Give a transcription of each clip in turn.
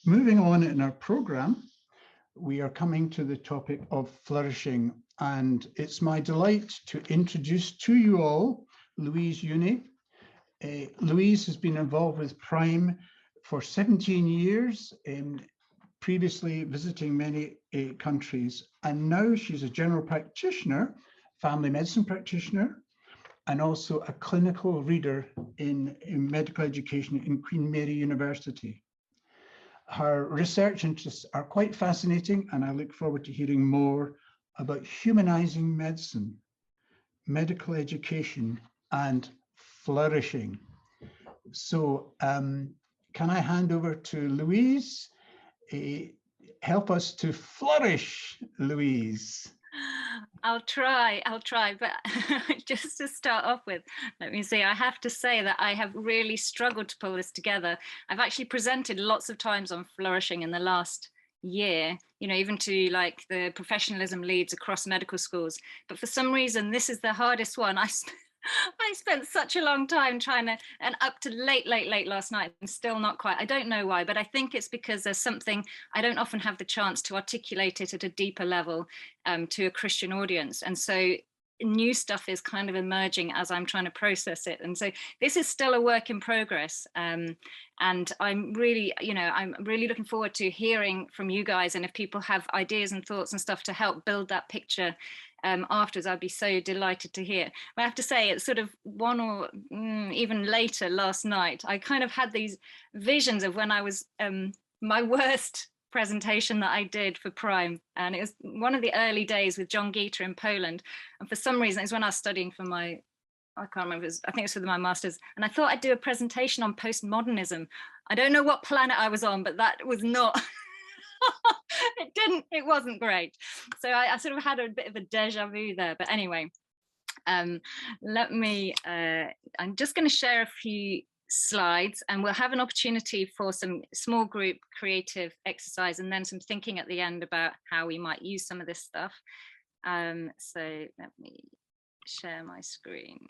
moving on in our program, we are coming to the topic of flourishing, and it's my delight to introduce to you all Louise Uni. Louise has been involved with Prime for 17 years, previously visiting many countries, and now she's a general practitioner, family medicine practitioner, and also a clinical reader in medical education in Queen Mary University. Her research interests are quite fascinating, and I look forward to hearing more about humanizing medicine, medical education, and flourishing. So can I hand over to Louise? Help us to flourish, Louise. I'll try, but just to start off with, let me see, I have to say that I have really struggled to pull this together. I've actually presented lots of times on flourishing in the last year, you know, even to like the professionalism leads across medical schools. But for some reason, this is the hardest one. I spent such a long time trying to, and up to late last night, and still not quite. I don't know why, but I think it's because there's something, I don't often have the chance to articulate it at a deeper level to a Christian audience. And so new stuff is kind of emerging as I'm trying to process it. And so this is still a work in progress. And I'm really, I'm really looking forward to hearing from you guys. And if people have ideas and thoughts and stuff to help build that picture afterwards, I'd be so delighted to hear. But I have to say, it's sort of one or even later last night, I kind of had these visions of when I was my worst presentation that I did for Prime, and it was one of the early days with John Gita in Poland, and for some reason it was when I was studying for my, I can't remember, I think it was for my master's, and I thought I'd do a presentation on postmodernism. I don't know what planet I was on, but that was not it wasn't great. So I sort of had a bit of a deja vu there. But anyway, let me, I'm just going to share a few slides, and we'll have an opportunity for some small group creative exercise and then some thinking at the end about how we might use some of this stuff. So let me share my screen.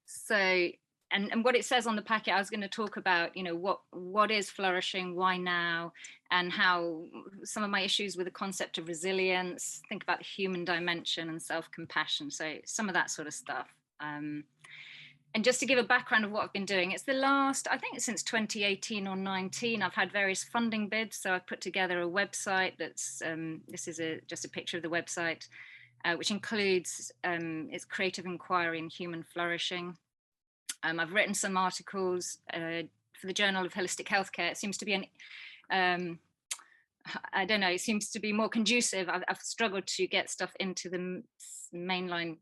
So, and what it says on the packet, I was going to talk about, you know, what is flourishing, why now, and how some of my issues with the concept of resilience, think about the human dimension and self-compassion. So some of that sort of stuff. And just to give a background of what I've been doing, it's the last, I think since 2018 or 19, I've had various funding bids. So I've put together a website that's, this is just a picture of the website, which includes its creative inquiry in human flourishing. I've written some articles for the Journal of Holistic Healthcare. It seems to be I don't know, it seems to be more conducive. I've struggled to get stuff into the mainline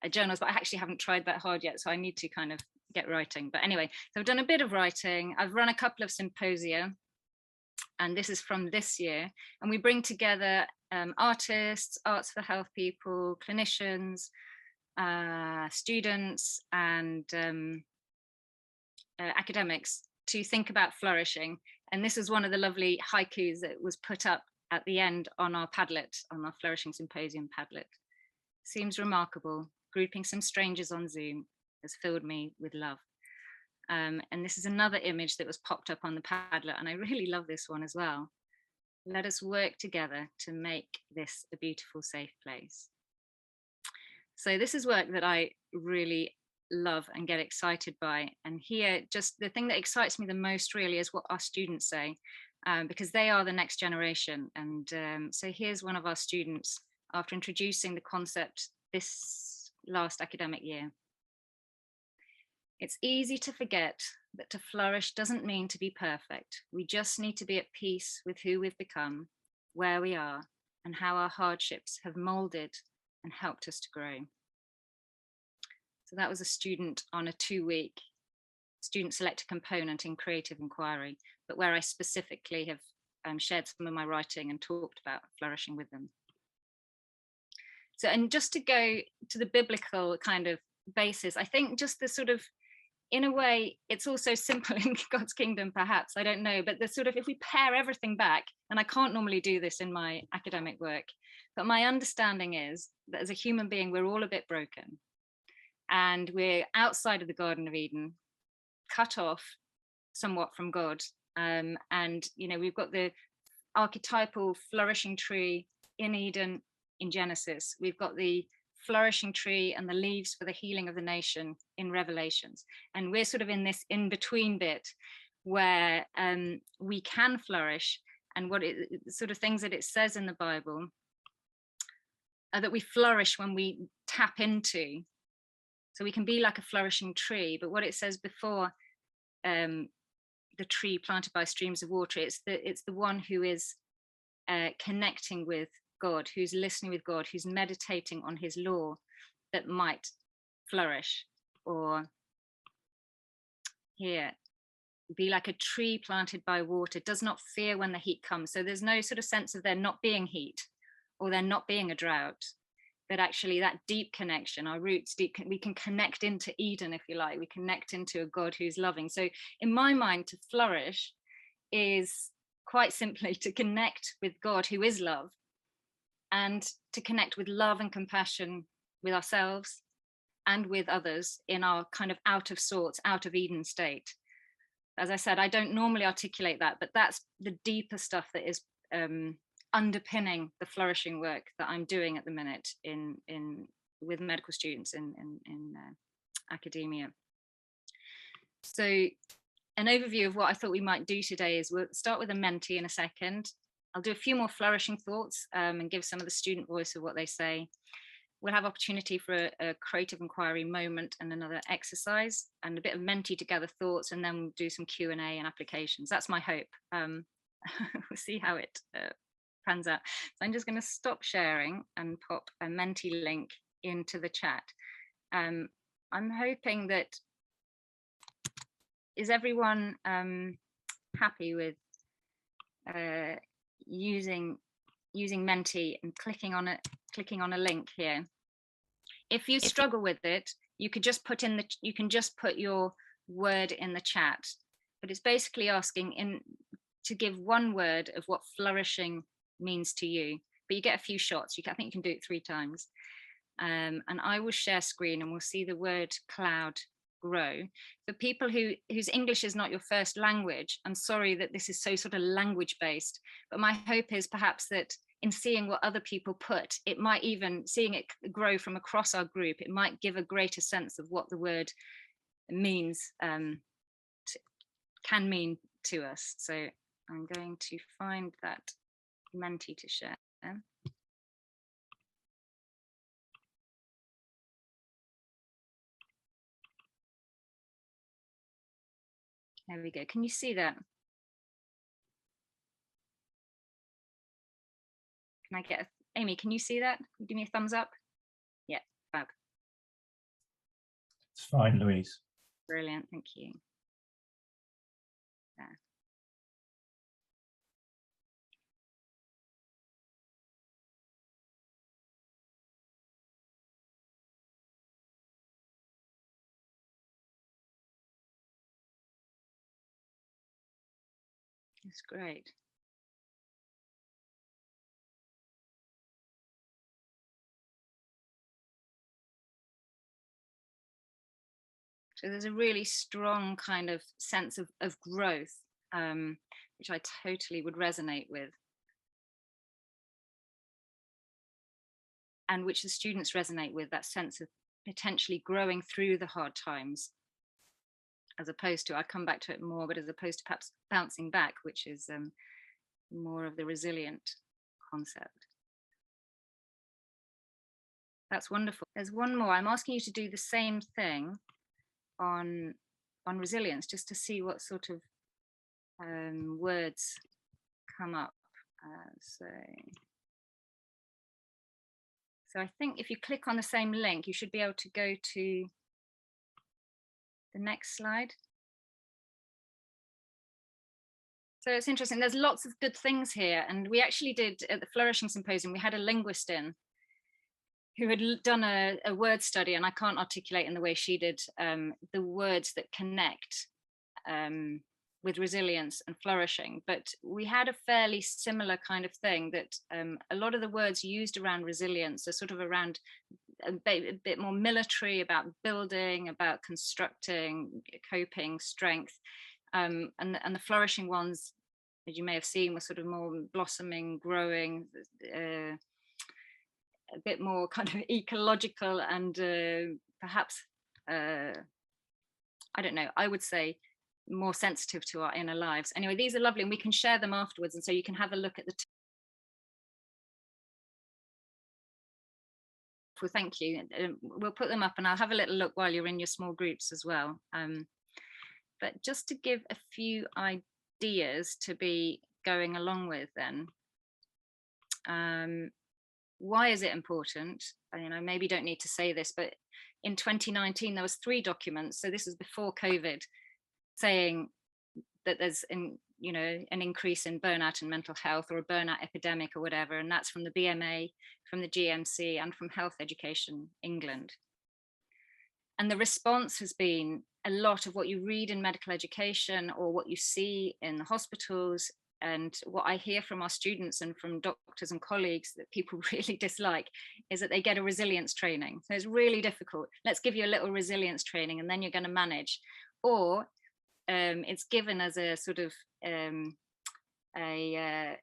journals, but I actually haven't tried that hard yet. So I need to kind of get writing. But anyway, so I've done a bit of writing. I've run a couple of symposia, and this is from this year. And we bring together artists, arts for health people, clinicians, students, and academics to think about flourishing. And this is one of the lovely haikus that was put up at the end on our Padlet, on our Flourishing Symposium Padlet. Seems remarkable. Grouping some strangers on Zoom has filled me with love. And this is another image that was popped up on the Padlet, and I really love this one as well. Let us work together to make this a beautiful, safe place. So this is work that I really love and get excited by. And here, just the thing that excites me the most really is what our students say, because they are the next generation. And so here's one of our students after introducing the concept this last academic year. It's easy to forget that to flourish doesn't mean to be perfect. We just need to be at peace with who we've become, where we are, and how our hardships have molded and helped us to grow. So that was a student on a 2-week student selected component in creative inquiry, but where I specifically have shared some of my writing and talked about flourishing with them. So, and just to go to the biblical kind of basis, I think just the sort of, in a way, it's also simple in God's kingdom, perhaps, I don't know, but the sort of, if we pare everything back, and I can't normally do this in my academic work, but my understanding is that as a human being, we're all a bit broken. And we're outside of the Garden of Eden, cut off somewhat from God, And, you know, we've got the archetypal flourishing tree in Eden in Genesis. We've got the flourishing tree and the leaves for the healing of the nation in Revelations. And we're sort of in this in-between bit where we can flourish, and what it sort of things that it says in the Bible that we flourish when we tap into. So we can be like a flourishing tree, but what it says before the tree planted by streams of water, it's the one who is connecting with God, who's listening with God, who's meditating on his law, that might flourish. Or here, be like a tree planted by water, does not fear when the heat comes. So there's no sort of sense of there not being heat or there not being a drought, but actually that deep connection, our roots deep, we can connect into Eden, if you like. We connect into a God who's loving. So in my mind, to flourish is quite simply to connect with God who is love, and to connect with love and compassion with ourselves and with others in our kind of out of sorts, out of Eden state. As I said, I don't normally articulate that, but that's the deeper stuff that is underpinning the flourishing work that I'm doing at the minute with medical students in academia. So an overview of what I thought we might do today is we'll start with a mentee in a second. I'll do a few more flourishing thoughts and give some of the student voice of what they say. We'll have opportunity for a creative inquiry moment and another exercise and a bit of mentee together thoughts, and then we'll do some Q&A and applications. That's my hope. We'll see how it pans out. So I'm just going to stop sharing and pop a mentee link into the chat. I'm hoping that, is everyone happy with using mentee and clicking on a link here? If you struggle with it, you could just put your word in the chat, but it's basically asking to give one word of what flourishing means to you, but you get a few shots. I think you can do it 3 times. And I will share screen and we'll see the word cloud grow. For people whose English is not your first language, I'm sorry that this is so sort of language based, but my hope is perhaps that in seeing what other people put, it might, even seeing it grow from across our group, it might give a greater sense of what the word means, can mean to us. So I'm going to find that mentee to share. There we go. Can you see that? Can I get Amy, can you see that? Give me a thumbs up. Yeah, fab. It's fine, Louise. Brilliant, thank you. There. That's great. So there's a really strong kind of sense of growth, which I totally would resonate with. And which the students resonate with, that sense of potentially growing through the hard times, as opposed to, I'll come back to it more, but as opposed to perhaps bouncing back, which is more of the resilient concept. That's wonderful. There's one more. I'm asking you to do the same thing on resilience, just to see what sort of words come up. So I think if you click on the same link, you should be able to go to the next slide. So it's interesting, there's lots of good things here. And we actually did, at the Flourishing Symposium, we had a linguist in who had done a word study, and I can't articulate in the way she did the words that connect with resilience and flourishing. But we had a fairly similar kind of thing, that a lot of the words used around resilience are sort of around a bit more military, about building, about constructing, coping, strength. And the flourishing ones, as you may have seen, were sort of more blossoming, growing, a bit more kind of ecological and perhaps, I don't know, I would say more sensitive to our inner lives. Anyway, these are lovely, and we can share them afterwards, and so you can have a look at the well, thank you. We'll put them up and I'll have a little look while you're in your small groups as well. But just to give a few ideas to be going along with then, why is it important? Maybe don't need to say this, but in 2019, there was 3 documents. So this was before COVID, saying that there's an increase in burnout and mental health, or a burnout epidemic or whatever. And that's from the BMA, from the GMC, and from Health Education England. And the response has been a lot of what you read in medical education or what you see in the hospitals, and what I hear from our students and from doctors and colleagues that people really dislike is that they get a resilience training. So it's really difficult. Let's give you a little resilience training and then you're going to manage. Or it's given as a sort of a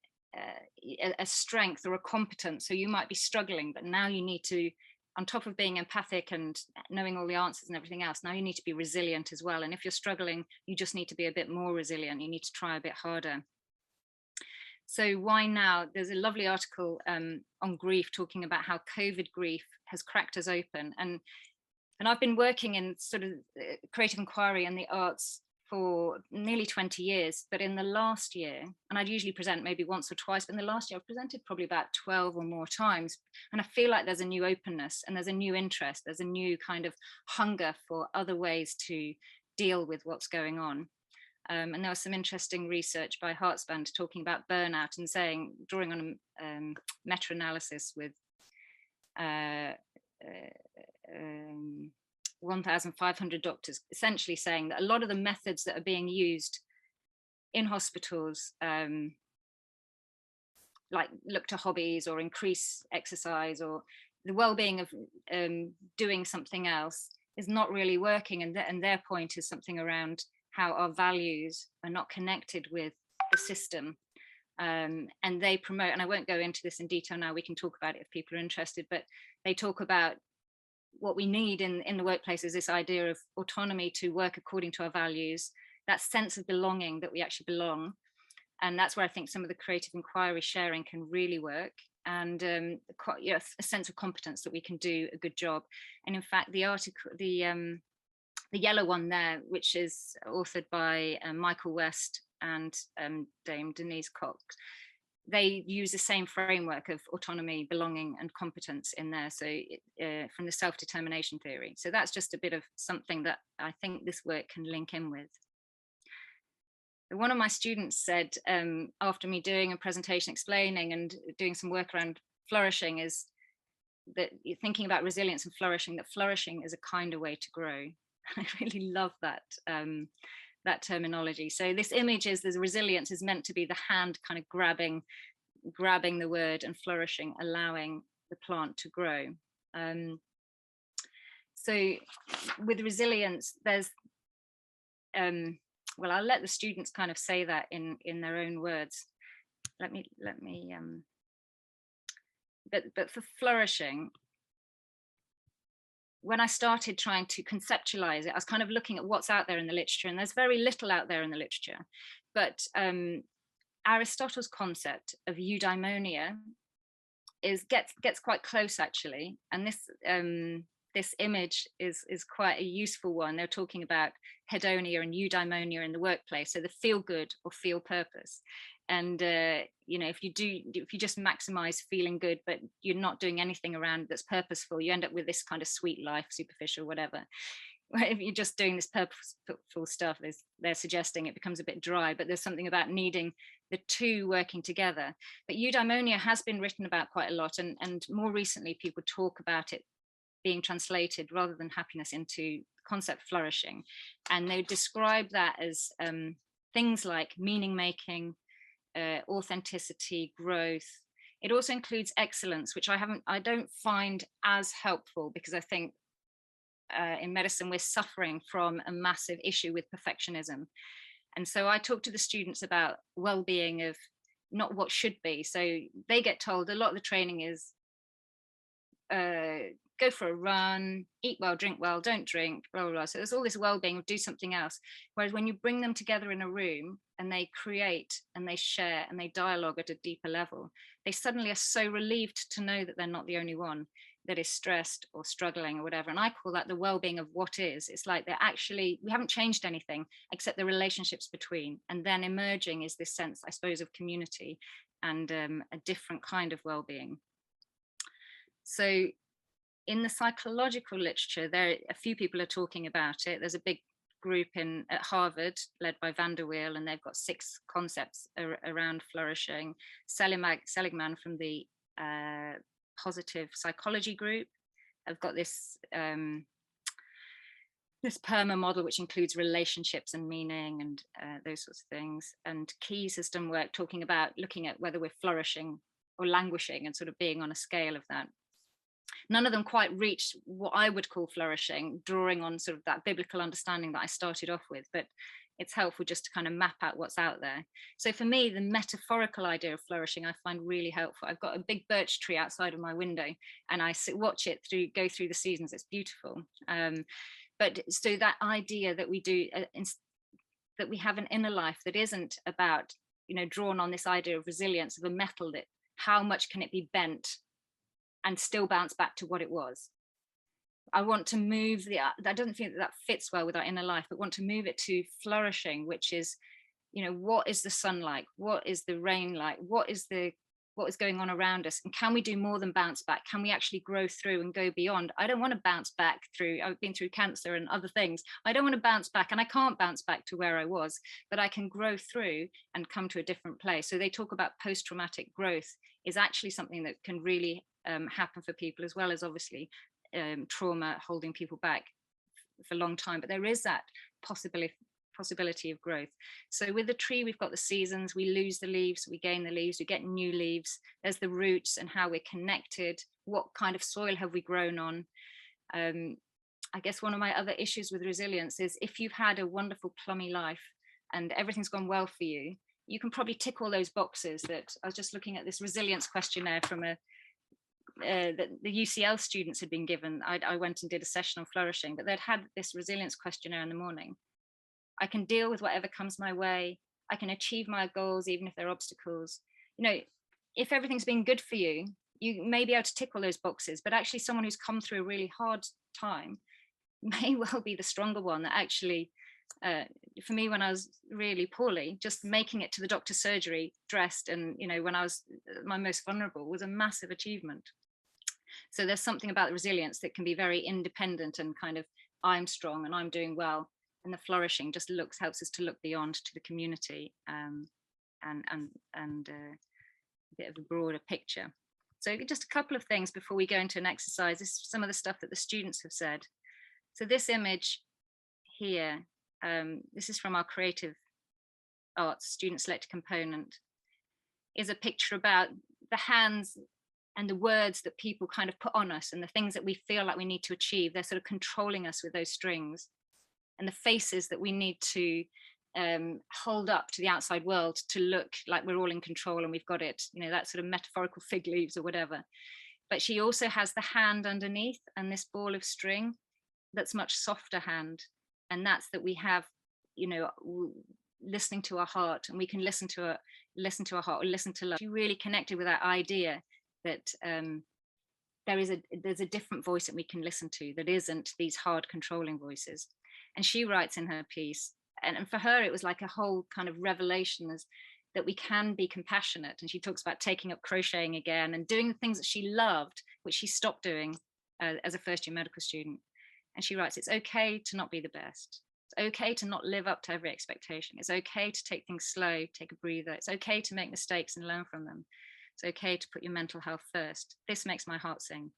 strength or a competence. So you might be struggling, but now you need to, on top of being empathic and knowing all the answers and everything else, now you need to be resilient as well. And if you're struggling, you just need to be a bit more resilient. You need to try a bit harder. So why now? There's a lovely article on grief talking about how COVID grief has cracked us open. And I've been working in sort of creative inquiry and the arts for nearly 20 years, but in the last year, and I'd usually present maybe once or twice, but in the last year I've presented probably about 12 or more times. And I feel like there's a new openness and there's a new interest, there's a new kind of hunger for other ways to deal with what's going on. And there was some interesting research by Hartsband talking about burnout and saying, drawing on a meta-analysis with 1,500 doctors, essentially saying that a lot of the methods that are being used in hospitals, like look to hobbies or increase exercise or the well-being of doing something else, is not really working. And their point is something around how our values are not connected with the system. And they promote, and I won't go into this in detail now, we can talk about it if people are interested, but they talk about what we need in the workplace is this idea of autonomy to work according to our values, that sense of belonging, that we actually belong. And that's where I think some of the creative inquiry sharing can really work, and a sense of competence that we can do a good job. And in fact, the article, the yellow one there, which is authored by Michael West and Dame Denise Cox, they use the same framework of autonomy, belonging, and competence in there. So from the self-determination theory. So that's just a bit of something that I think this work can link in with. One of my students said, after me doing a presentation explaining and doing some work around flourishing, is that you're thinking about resilience and flourishing, that flourishing is a kinder way to grow. I really love that that terminology. So this image is, there's resilience is meant to be the hand kind of grabbing the word, and flourishing, allowing the plant to grow. So with resilience, there's well, I'll let the students kind of say that in their own words. Let me but for flourishing, when I started trying to conceptualize it, I was kind of looking at what's out there in the literature, and there's very little out there in the literature. But Aristotle's concept of eudaimonia gets quite close, actually. And this image is quite a useful one. They're talking about hedonia and eudaimonia in the workplace, so the feel good or feel purpose. And if you just maximize feeling good, but you're not doing anything around that's purposeful, you end up with this kind of sweet life, superficial, whatever. If you're just doing this purposeful stuff, they're suggesting it becomes a bit dry. But there's something about needing the two working together. But eudaimonia has been written about quite a lot, and more recently people talk about it being translated, rather than happiness, into concept flourishing. And they describe that as things like meaning making, authenticity, growth. It also includes excellence, which I don't find as helpful, because I think in medicine we're suffering from a massive issue with perfectionism. And so I talk to the students about well-being of not what should be. So they get told a lot of the training is go for a run, eat well, drink well, don't drink, blah, blah, blah. So there's all this well-being of do something else. Whereas when you bring them together in a room and they create and they share and they dialogue at a deeper level, they suddenly are so relieved to know that they're not the only one that is stressed or struggling or whatever. And I call that the well-being of what is. It's like they're actually, we haven't changed anything except the relationships between. And then emerging is this sense, I suppose, of community and a different kind of well-being. So in the psychological literature, there a few people are talking about it. There's a big group at Harvard led by Van der Weel, and they've got 6 concepts around flourishing. Seligman from the positive psychology group have got this this PERMA model, which includes relationships and meaning and those sorts of things. And Keyes has done work talking about looking at whether we're flourishing or languishing and sort of being on a scale of that. None of them quite reached what I would call flourishing, drawing on sort of that biblical understanding that I started off with, but it's helpful just to kind of map out what's out there. So for me, the metaphorical idea of flourishing, I find really helpful. I've got a big birch tree outside of my window and I watch it go through the seasons. It's beautiful. But so that idea that we do, that we have an inner life that isn't about, drawn on this idea of resilience of a metal, that how much can it be bent and still bounce back to what it was. I want to move I don't think that fits well with our inner life, but want to move it to flourishing, which is, what is the sun like? What is the rain like? What is going on around us? And can we do more than bounce back? Can we actually grow through and go beyond? I don't want to bounce back I've been through cancer and other things. I don't want to bounce back, and I can't bounce back to where I was, but I can grow through and come to a different place. So they talk about post-traumatic growth is actually something that can really happen for people, as well as obviously trauma holding people back for a long time. But there is that possibility of growth. So with the tree, we've got the seasons. We lose the leaves, we gain the leaves, we get new leaves. There's the roots and how we're connected. What kind of soil have we grown on? I guess one of my other issues with resilience is if you've had a wonderful plummy life and everything's gone well for you, you can probably tick all those boxes. That I was just looking at this resilience questionnaire from that the UCL students had been given. I went and did a session on flourishing, but they'd had this resilience questionnaire in the morning. I can deal with whatever comes my way. I can achieve my goals, even if there are obstacles. If everything's been good for you, you may be able to tick all those boxes, but actually someone who's come through a really hard time may well be the stronger one. That actually, for me, when I was really poorly, just making it to the doctor's surgery dressed and, when I was my most vulnerable was a massive achievement. So there's something about resilience that can be very independent and kind of, I'm strong and I'm doing well. And the flourishing just helps us to look beyond to the community and a bit of a broader picture. So just a couple of things before we go into an exercise. This is some of the stuff that the students have said. So this image here, this is from our creative arts student selected component, is a picture about the hands and the words that people kind of put on us and the things that we feel like we need to achieve. They're sort of controlling us with those strings, and the faces that we need to hold up to the outside world to look like we're all in control and we've got it, that sort of metaphorical fig leaves or whatever. But she also has the hand underneath and this ball of string that's much softer hand, and that's that we have, listening to our heart, and we can listen to our heart or listen to love. She really connected with that idea that there's a different voice that we can listen to that isn't these hard controlling voices. And she writes in her piece, and for her it was like a whole kind of revelation that we can be compassionate. And she talks about taking up crocheting again and doing the things that she loved, which she stopped doing as a first-year medical student. And she writes, it's okay to not be the best. It's okay to not live up to every expectation. It's okay to take things slow, take a breather. It's okay to make mistakes and learn from them. It's okay to put your mental health first. This makes my heart sing.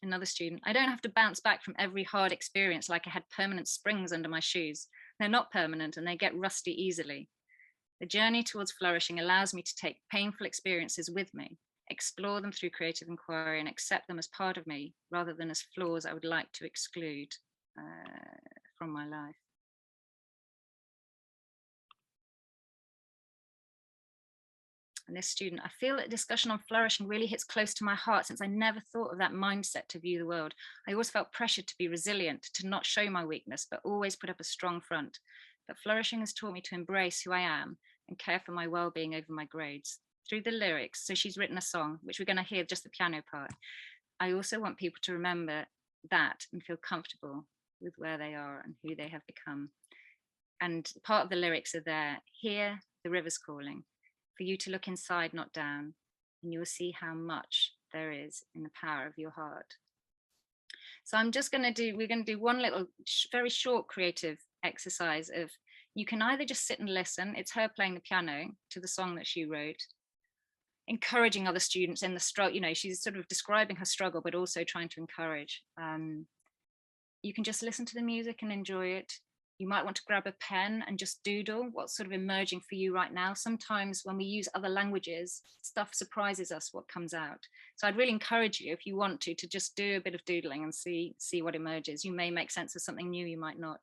Another student, I don't have to bounce back from every hard experience like I had permanent springs under my shoes. They're not permanent and they get rusty easily. The journey towards flourishing allows me to take painful experiences with me, explore them through creative inquiry, and accept them as part of me rather than as flaws I would like to exclude from my life. And this student, I feel that discussion on flourishing really hits close to my heart, since I never thought of that mindset to view the world. I always felt pressured to be resilient, to not show my weakness, but always put up a strong front. But flourishing has taught me to embrace who I am and care for my well-being over my grades. Through the lyrics, so she's written a song, which we're going to hear just the piano part. I also want people to remember that and feel comfortable with where they are and who they have become. And part of the lyrics are there: "Hear the rivers calling, for you to look inside, not down, and you will see how much there is in the power of your heart." So we're going to do one little very short creative exercise of, you can either just sit and listen, it's her playing the piano to the song that she wrote, encouraging other students in the struggle, you know, she's sort of describing her struggle, but also trying to encourage. You can just listen to the music and enjoy it. You might want to grab a pen and just doodle what's sort of emerging for you right now. Sometimes when we use other languages, stuff surprises us what comes out. So I'd really encourage you, if you want to just do a bit of doodling and see what emerges. You may make sense of something new, you might not.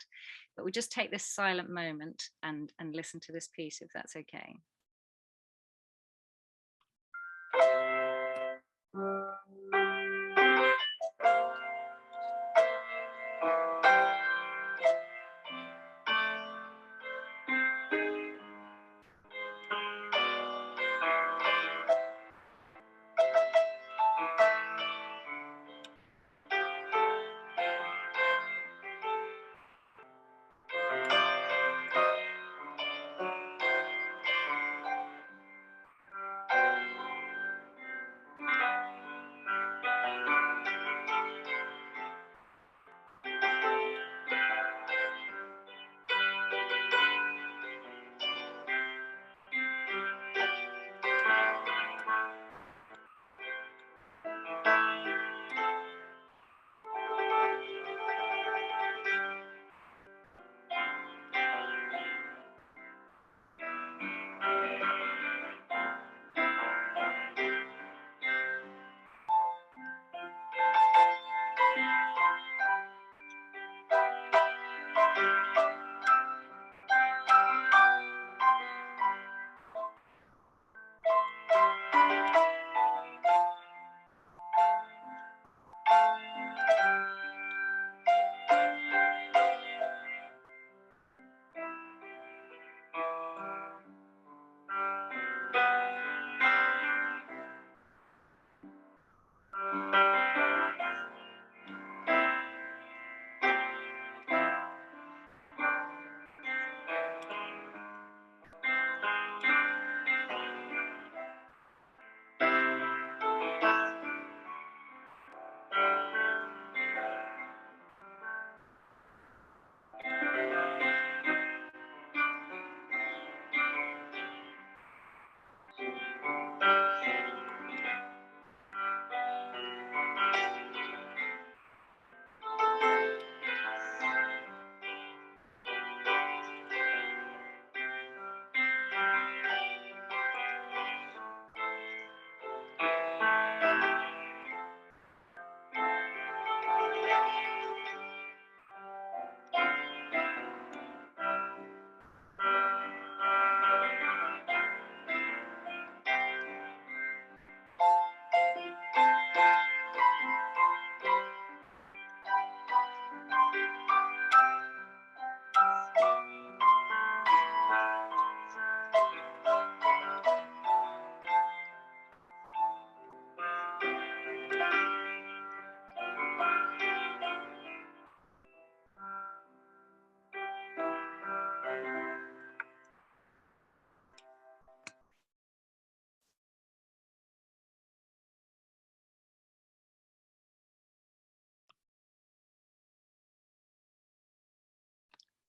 But we'll just take this silent moment and listen to this piece, if that's okay.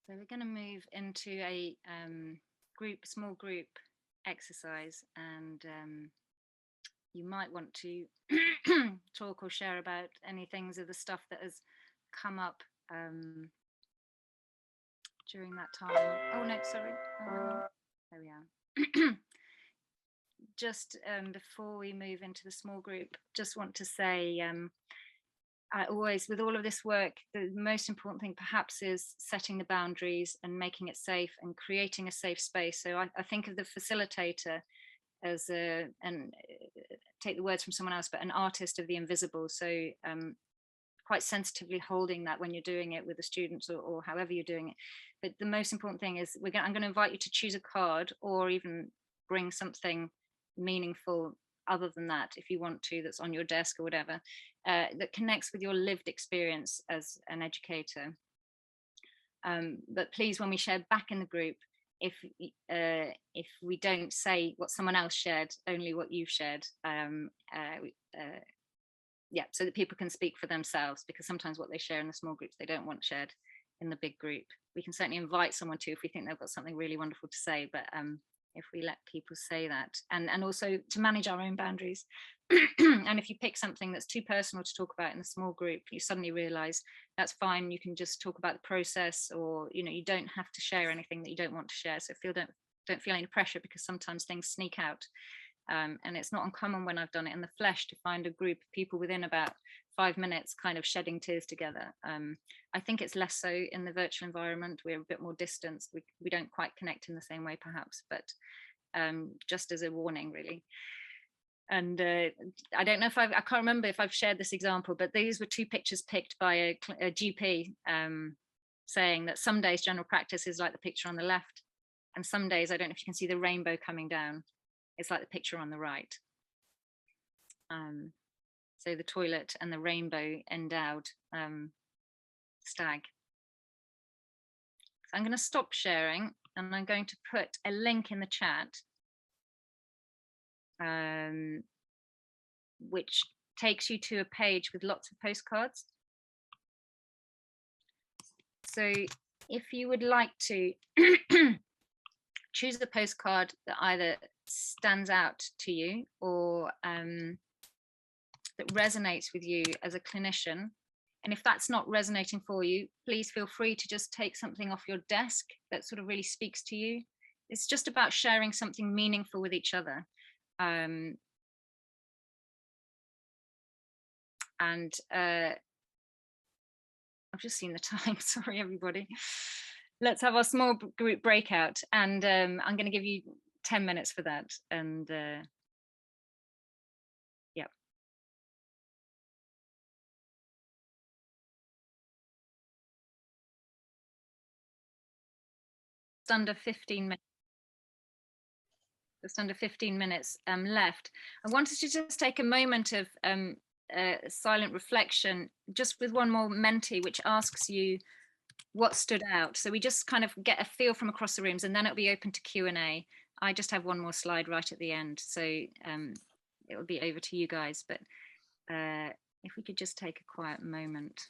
So we're going to move into a small group exercise, and you might want to talk or share about any things of the stuff that has come up during that time. Oh no, sorry. There we are. Just before we move into the small group, just want to say, I always, with all of this work, the most important thing perhaps is setting the boundaries and making it safe and creating a safe space. So I think of the facilitator as a, and take the words from someone else, but an artist of the invisible. So quite sensitively holding that when you're doing it with the students, or however you're doing it. But the most important thing is I'm going to invite you to choose a card, or even bring something meaningful other than that, if you want to, that's on your desk or whatever, that connects with your lived experience as an educator. But please, when we share back in the group, if we don't say what someone else shared, only what you've shared, yeah, so that people can speak for themselves, because sometimes what they share in the small groups they don't want shared in the big group. We can certainly invite someone to if we think they've got something really wonderful to say, but if we let people say that, and also to manage our own boundaries. And if you pick something that's too personal to talk about in the small group, you suddenly realize that's fine, you can just talk about the process, or you don't have to share anything that you don't want to share. So don't feel any pressure, because sometimes things sneak out. And it's not uncommon when I've done it in the flesh to find a group of people within about 5 minutes kind of shedding tears together. I think it's less so in the virtual environment. We're a bit more distanced. We don't quite connect in the same way perhaps, but just as a warning really. And I don't know if I can't remember if I've shared this example, but these were 2 pictures picked by a GP, saying that some days general practice is like the picture on the left, and some days, I don't know if you can see the rainbow coming down, it's like the picture on the right. So the toilet and the rainbow endowed stag. So I'm going to stop sharing, and I'm going to put a link in the chat, which takes you to a page with lots of postcards. So if you would like to choose a postcard that either stands out to you, or that resonates with you as a clinician, and if that's not resonating for you, please feel free to just take something off your desk that sort of really speaks to you. It's just about sharing something meaningful with each other. And I've just seen the time, sorry everybody. Let's have our small group breakout, and I'm going to give you 10 minutes for that. And yeah. Under 15 minutes. Just under 15 minutes left. I wanted to just take a moment of silent reflection, just with one more mentee, which asks you what stood out. So we just kind of get a feel from across the rooms, and then it'll be open to Q&A. I just have one more slide right at the end, so it will be over to you guys. But if we could just take a quiet moment.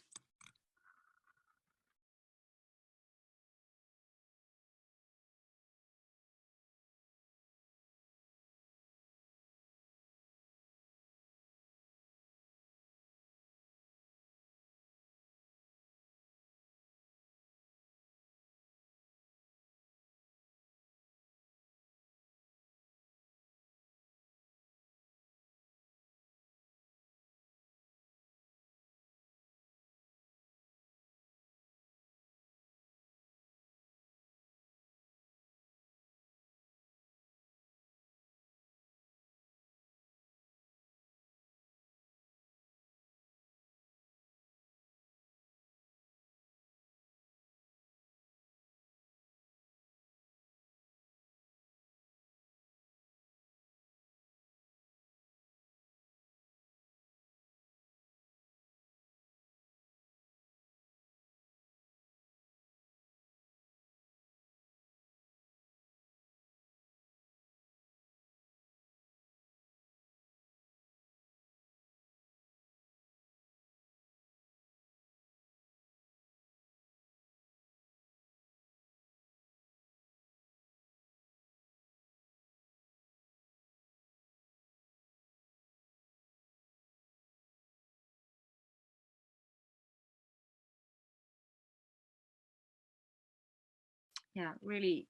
Yeah, really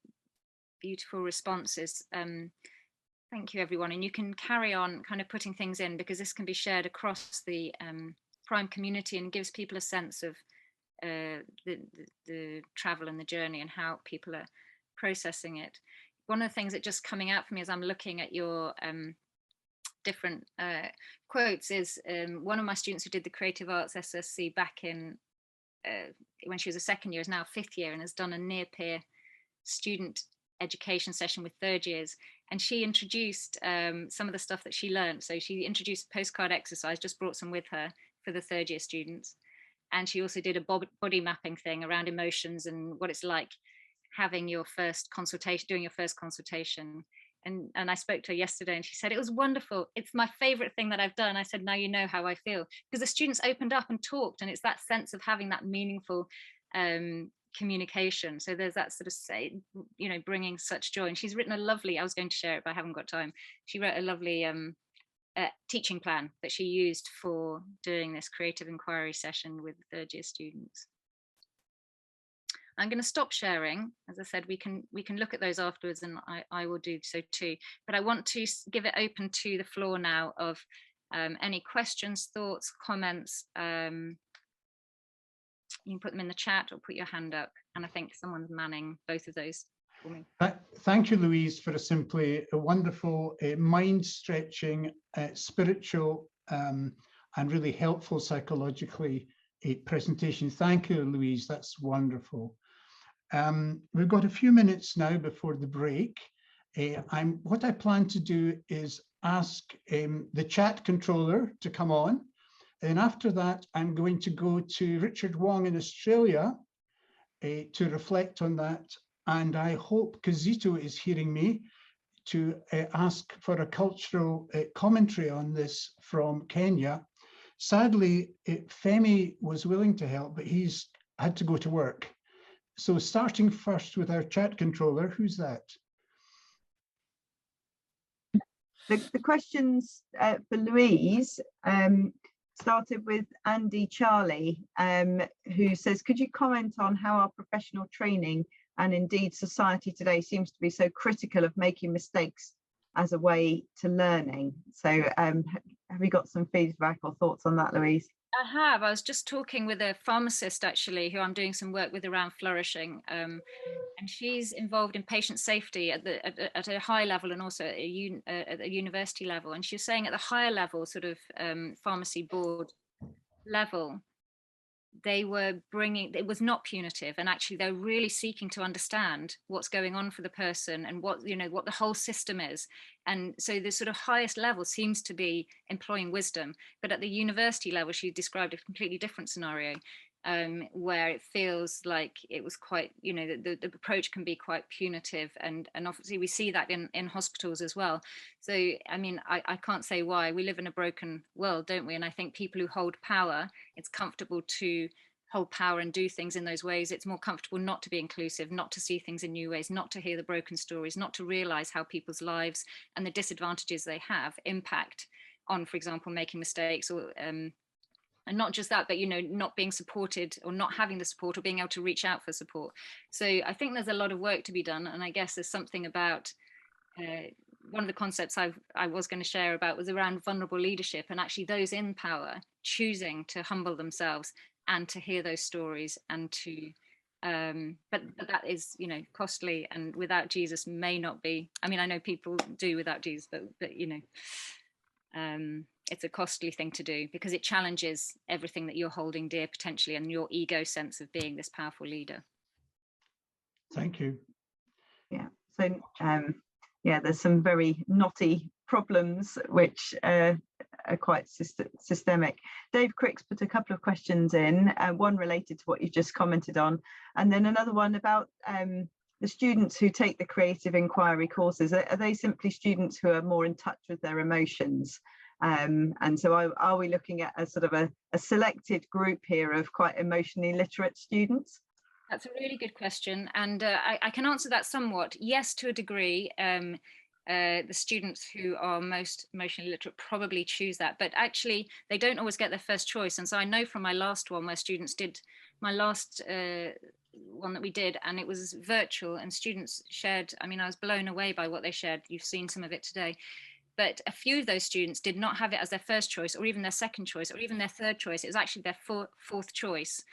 beautiful responses. Thank you, everyone. And you can carry on kind of putting things in, because this can be shared across the Prime community, and gives people a sense of the travel and the journey, and how people are processing it. one of the things that just coming out for me as I'm looking at your different quotes is one of my students who did the creative arts SSC back in when she was a second year is now fifth year and has done a near peer student education session with third years, and she introduced some of the stuff that she learned. So she introduced a postcard exercise, just brought some with her for the third year students, and she also did a body mapping thing around emotions and what it's like having your first consultation, doing your first consultation. And I spoke to her yesterday and she said, it was wonderful. It's my favorite thing that I've done. I said, now you know how I feel, because the students opened up and talked, and it's that sense of having that meaningful communication. So there's that sort of say, you know, bringing such joy. And she's written a lovely, I was going to share it, but I haven't got time. She wrote a lovely teaching plan that she used for doing this creative inquiry session with third year students. I'm going to stop sharing. As I said, we can look at those afterwards, and I will do so too. But I want to give it open to the floor now of any questions, thoughts, comments. You can put them in the chat or put your hand up. And I think someone's manning both of those for me. Thank you, Louise, for a wonderful, mind-stretching, spiritual, and really helpful psychologically presentation. Thank you, Louise. That's wonderful. We've got a few minutes now before the break. What I plan to do is ask the chat controller to come on. And after that, I'm going to go to Richard Wong in Australia to reflect on that. And I hope Kazito is hearing me to ask for a cultural commentary on this from Kenya. Sadly, Femi was willing to help, but he's had to go to work. So starting first with our chat controller, who's that? The questions for Louise started with Andy Charlie, who says, could you comment on how our professional training and indeed society today seems to be so critical of making mistakes as a way to learning? So have you got some feedback or thoughts on that, Louise? I have. I was just talking with a pharmacist, actually, who I'm doing some work with around Flourishing. And she's involved in patient safety at a high level and also at a university level. And she was saying at the higher level, sort of pharmacy board level, they were bringing, it was not punitive, and actually they're really seeking to understand what's going on for the person and what, you know, what the whole system is. And so the sort of highest level seems to be employing wisdom, but at the university level she described a completely different scenario, where it feels like it was quite, you know, the approach can be quite punitive, and obviously we see that in hospitals as well. So I mean, I can't say why. We live in a broken world, don't we? And I think people who hold power, it's comfortable to hold power and do things in those ways. It's more comfortable not to be inclusive, not to see things in new ways, not to hear the broken stories, not to realize how people's lives and the disadvantages they have impact on, for example, making mistakes, or and not just that, but, you know, not being supported or not having the support or being able to reach out for support. So I think there's a lot of work to be done. And I guess there's something about one of the concepts I was going to share about was around vulnerable leadership, and actually those in power choosing to humble themselves and to hear those stories and to but that is, you know, costly, and without Jesus may not be. I mean, I know people do without Jesus, but you know, it's a costly thing to do because it challenges everything that you're holding dear potentially, and your ego sense of being this powerful leader. Thank you. Yeah, so yeah, there's some very knotty problems which are quite systemic. Dave Cricks put a couple of questions in, one related to what you just commented on, and then another one about the students who take the creative inquiry courses. Are they simply students who are more in touch with their emotions? And so are we looking at a sort of a selected group here of quite emotionally literate students? That's a really good question, and I can answer that somewhat. Yes, to a degree. The students who are most emotionally literate probably choose that, but actually they don't always get their first choice. And so I know from my last one where students did, my last one that we did, and it was virtual, and students shared, I mean, I was blown away by what they shared. You've seen some of it today. But a few of those students did not have it as their first choice, or even their second choice, or even their third choice. It was actually their fourth choice.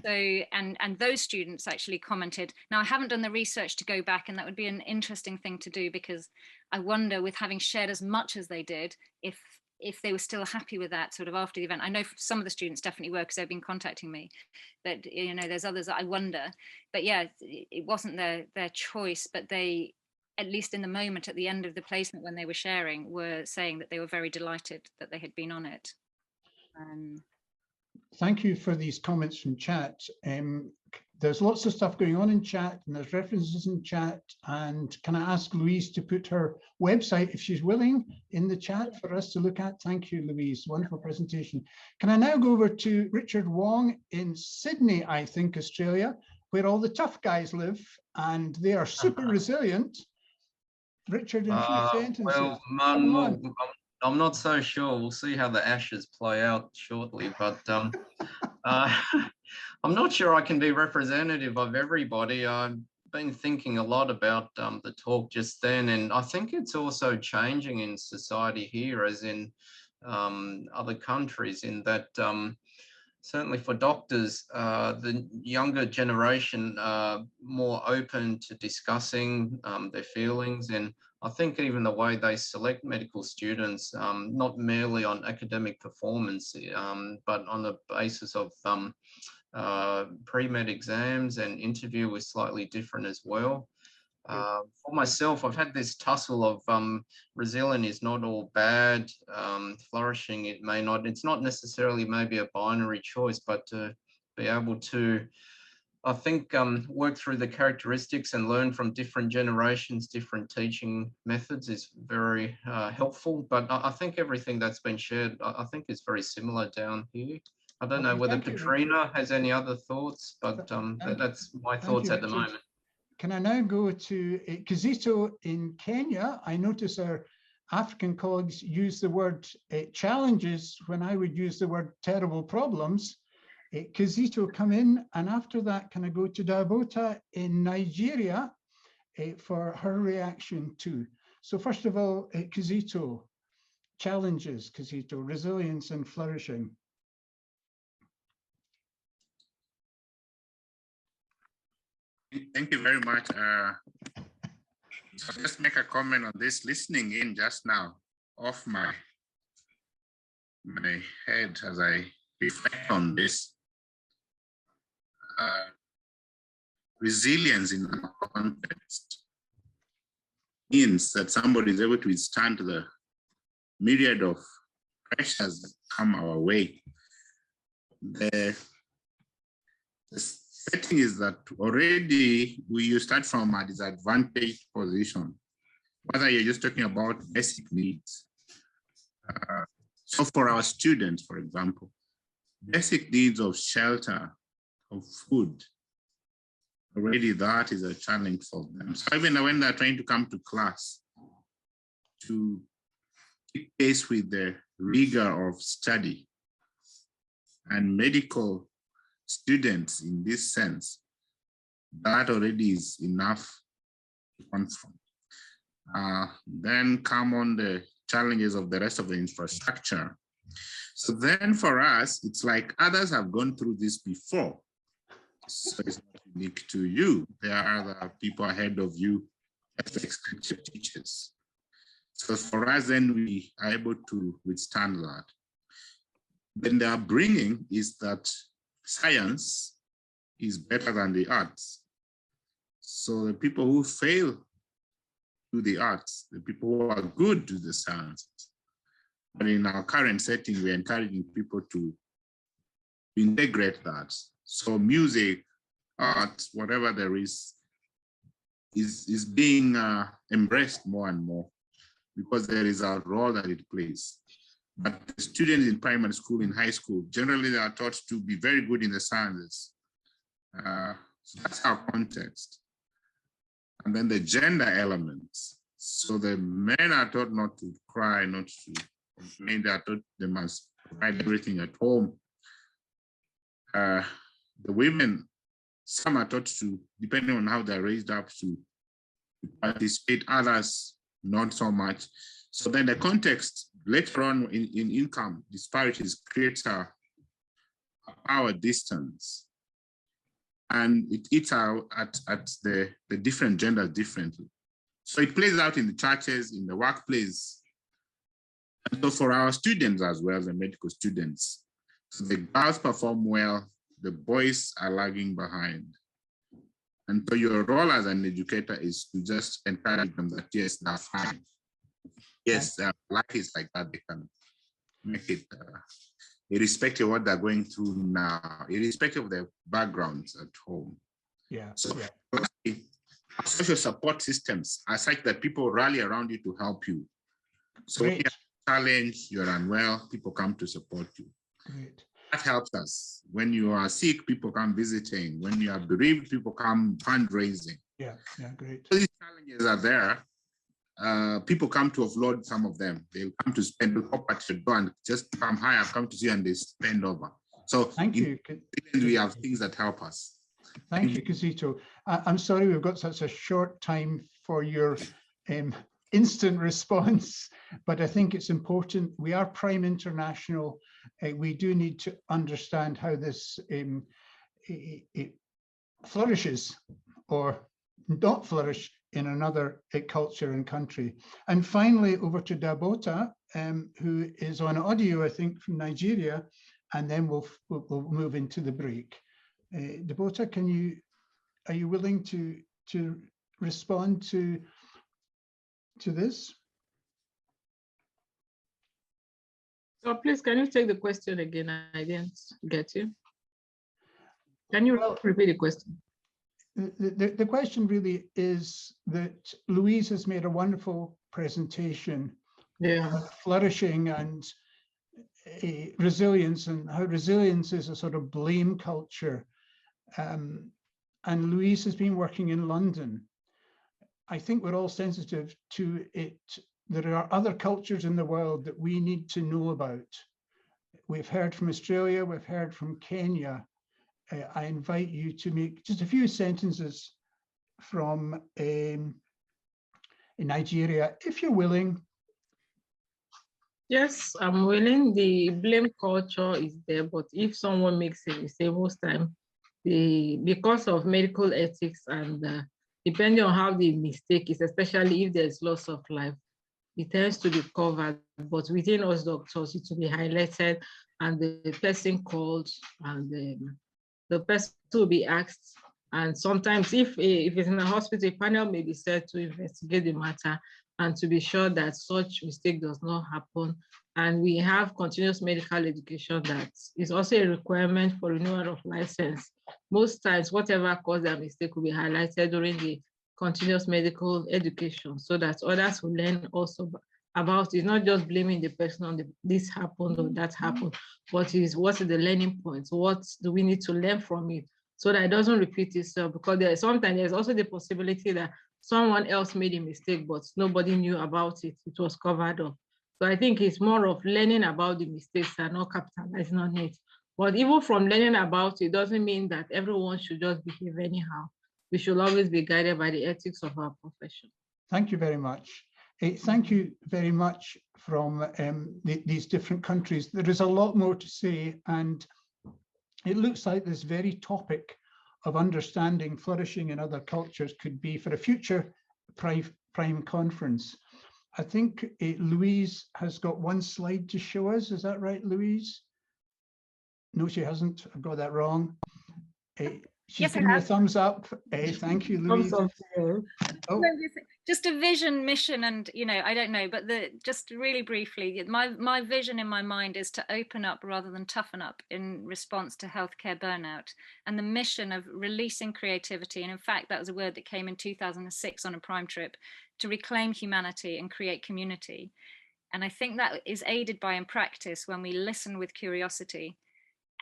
So, and those students actually commented. Now, I haven't done the research to go back, and that would be an interesting thing to do, because I wonder, with having shared as much as they did, if they were still happy with that sort of after the event. I know some of the students definitely were, because they've been contacting me, but you know, there's others that I wonder. But yeah, it wasn't their choice, but they, at least in the moment at the end of the placement when they were sharing, were saying that they were very delighted that they had been on it. Thank you for these comments from chat. There's lots of stuff going on in chat, and there's references in chat. And can I ask Louise to put her website, if she's willing, in the chat for us to look at? Thank you, Louise. Wonderful presentation. Can I now go over to Richard Wong in Sydney, I think, Australia, where all the tough guys live, and they are super resilient. Richard, in a few sentences. Well, I'm not so sure. We'll see how the Ashes play out shortly, but I'm not sure I can be representative of everybody. I've been thinking a lot about the talk just then, and I think it's also changing in society here as in other countries, in that certainly for doctors, the younger generation are more open to discussing their feelings, and I think even the way they select medical students, not merely on academic performance, but on the basis of pre-med exams and interview is slightly different as well. For myself, I've had this tussle of resilient is not all bad, flourishing it may not. It's not necessarily maybe a binary choice, but to be able to, I think, work through the characteristics and learn from different generations, different teaching methods is very helpful. But I think everything that's been shared, I think is very similar down here. I don't know whether Katrina has any other thoughts, but that's my thoughts at the moment. Can I now go to Kizito in Kenya? I notice our African colleagues use the word challenges when I would use the word terrible problems. Kizito, come in, and after that, can I go to Dabota in Nigeria for her reaction too? So first of all, Kizito, challenges, Kizito, resilience and flourishing. Thank you very much. So just make a comment on this, listening in just now off my head as I reflect on this. Resilience in our context means that somebody is able to withstand the myriad of pressures that come our way. The setting is that already you start from a disadvantaged position, whether you're just talking about basic needs. So for our students, for example, basic needs of shelter, of food, already that is a challenge for them. So even when they're trying to come to class to keep pace with the rigor of study, and medical students in this sense, that already is enough to confront. Then come on the challenges of the rest of the infrastructure. So then for us, it's like others have gone through this before. So it's not unique to you. There are other people ahead of you, like scripture teachers. So for us, then we are able to withstand that. Then the upbringing is that science is better than the arts. So the people who fail to the arts, the people who are good to the sciences. But in our current setting, we're encouraging people to integrate that. So music, art, whatever there is being embraced more and more because there is a role that it plays. But the students in primary school, in high school, generally they are taught to be very good in the sciences. So that's our context. And then the gender elements. So the men are taught not to cry, not to complain. They are taught they must provide everything at home. The women, some are taught to, depending on how they're raised up, to participate, others not so much. So then the context later on in income disparities creates a power distance. and it eats out at the different genders differently. So it plays out in the churches, in the workplace. And so for our students as well, the medical students, so the girls perform well, the boys are lagging behind. And so your role as an educator is to just encourage them that, yes, that's fine. Yes, life is like that. They can make it irrespective of what they're going through now, irrespective of their backgrounds at home. Yeah. So social support systems are such that people rally around you to help you. So when you're challenged, you're unwell, people come to support you. Great. That helps us. When you are sick, people come visiting. When you are bereaved, people come fundraising. Yeah, great. So these challenges are there. People come to offload some of them. They'll come to spend, they'll pop at your door and just come, hi, I've come to see you, and they spend over. So thank you. We have things that help us. Thank you, Kizito. I'm sorry we've got such a short time for your instant response, but I think it's important. We are Prime International. We do need to understand how this it flourishes or not flourish in another culture and country. And finally, over to Dabota, who is on audio, I think, from Nigeria, and then we'll move into the break. Dabota, are you willing to respond to this? So please, can you take the question again? I didn't get you. Can you repeat the question? The question really is that Louise has made a wonderful presentation about flourishing and resilience, and how resilience is a sort of blame culture. And Louise has been working in London. I think we're all sensitive to it. There are other cultures in the world that we need to know about. We've heard from Australia, we've heard from Kenya. I invite you to make just a few sentences from Nigeria, if you're willing. Yes, I'm willing. The blame culture is there, but if someone makes a mistake most time, because of medical ethics and depending on how the mistake is, especially if there's loss of life, it tends to be covered. But within us doctors, it will be highlighted and the person called and the person will be asked. And sometimes if it's in a hospital, a panel may be set to investigate the matter and to be sure that such mistake does not happen. And we have continuous medical education that is also a requirement for renewal of license. Most times, whatever caused that mistake will be highlighted during the continuous medical education so that others will learn also about it, not just blaming the person on this happened or that happened, but what's the learning points? What do we need to learn from it so that it doesn't repeat itself? Because sometimes there's also the possibility that someone else made a mistake, but nobody knew about it. It was covered up. So I think it's more of learning about the mistakes and not capitalizing on it. But even from learning about it doesn't mean that everyone should just behave anyhow. We should always be guided by the ethics of our profession. Thank you very much. Thank you very much from these different countries. There is a lot more to say, and it looks like this very topic of understanding flourishing in other cultures could be for a future Prime conference. I think Louise has got one slide to show us. Is that right, Louise? No, she hasn't. I've got that wrong. She's giving me a thumbs up. Thank you, Louise. Oh. Just a vision, mission, and I don't know, but just really briefly, my vision in my mind is to open up rather than toughen up in response to healthcare burnout, and the mission of releasing creativity. And in fact, that was a word that came in 2006 on a Prime trip, to reclaim humanity and create community. And I think that is aided by in practice when we listen with curiosity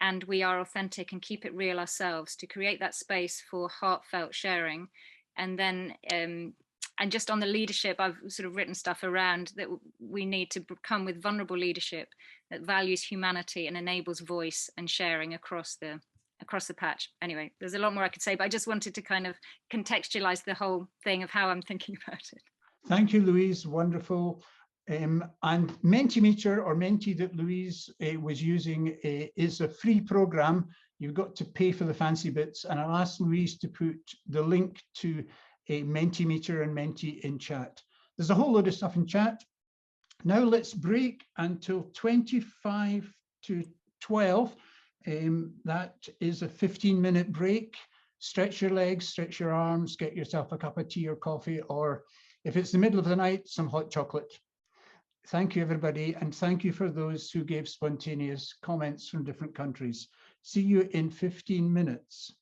and we are authentic and keep it real ourselves, to create that space for heartfelt sharing. And then and just on the leadership, I've sort of written stuff around that we need to come with vulnerable leadership that values humanity and enables voice and sharing across the patch. Anyway, there's a lot more I could say, but I just wanted to kind of contextualize the whole thing of how I'm thinking about it. Thank you, Louise. Wonderful. And Mentimeter, or Mentee, that Louise was using is a free program. You've got to pay for the fancy bits, and I'll ask Louise to put the link to a Mentimeter and Mentee in chat. There's a whole load of stuff in chat. Now let's break until 25 to 12. That is a 15-minute break. Stretch your legs, stretch your arms, get yourself a cup of tea or coffee, or if it's the middle of the night, some hot chocolate. Thank you, everybody, and thank you for those who gave spontaneous comments from different countries. See you in 15 minutes.